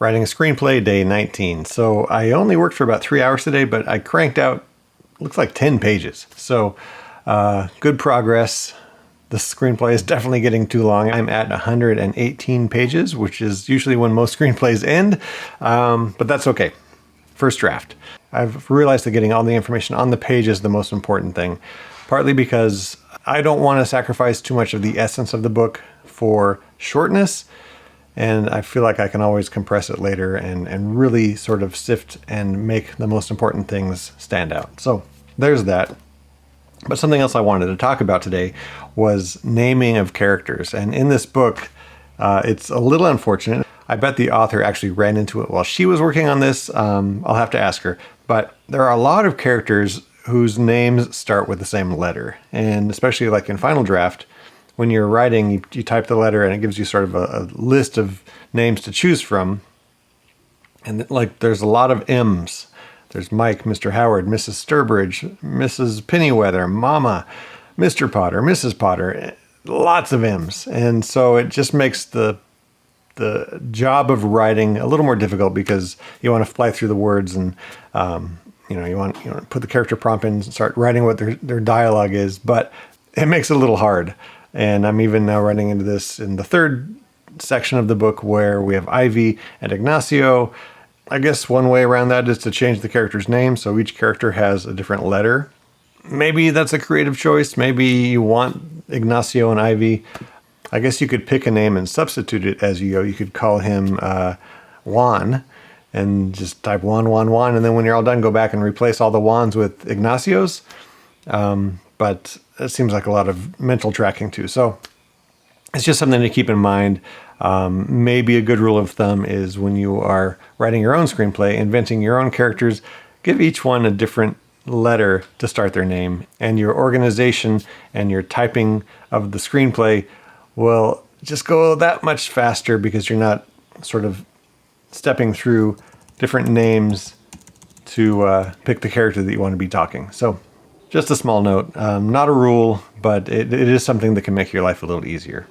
Writing a screenplay, day 19. So I only worked for about 3 hours today, but I cranked out, looks like 10 pages. So good progress. The screenplay is definitely getting too long. I'm at 118 pages, which is usually when most screenplays end, but that's okay. First draft. I've realized that getting all the information on the page is the most important thing, partly because I don't want to sacrifice too much of the essence of the book for shortness, and I feel like I can always compress it later and really sort of sift and make the most important things stand out. So there's that. But something else I wanted to talk about today was naming of characters. And in this book, it's a little unfortunate. I bet the author actually ran into it while she was working on this. I'll have to ask her. But there are a lot of characters whose names start with the same letter. And especially like in Final Draft, when you're writing, you type the letter and it gives you sort of a list of names to choose from. And like there's a lot of M's. There's Mike, Mr. Howard, Mrs. Sturbridge, Mrs. Pennyweather, Mama, Mr. Potter, Mrs. Potter, lots of M's. And so it just makes the job of writing a little more difficult because you want to fly through the words and, you want to put the character prompt in and start writing what their dialogue is, but it makes it a little hard. And I'm even now running into this in the third section of the book where we have Ivy and Ignacio. I guess one way around that is to change the character's name so each character has a different letter. Maybe that's a creative choice. Maybe you want Ignacio and Ivy. I guess you could pick a name and substitute it as you go. You could call him Juan and just type Juan, Juan, Juan. And then when you're all done, go back and replace all the Juans with Ignacios. But it seems like a lot of mental tracking too. So it's just something to keep in mind. Maybe a good rule of thumb is when you are writing your own screenplay, inventing your own characters, give each one a different letter to start their name, and your organization and your typing of the screenplay will just go that much faster because you're not sort of stepping through different names to pick the character that you want to be talking. So just a small note, not a rule, but it is something that can make your life a little easier.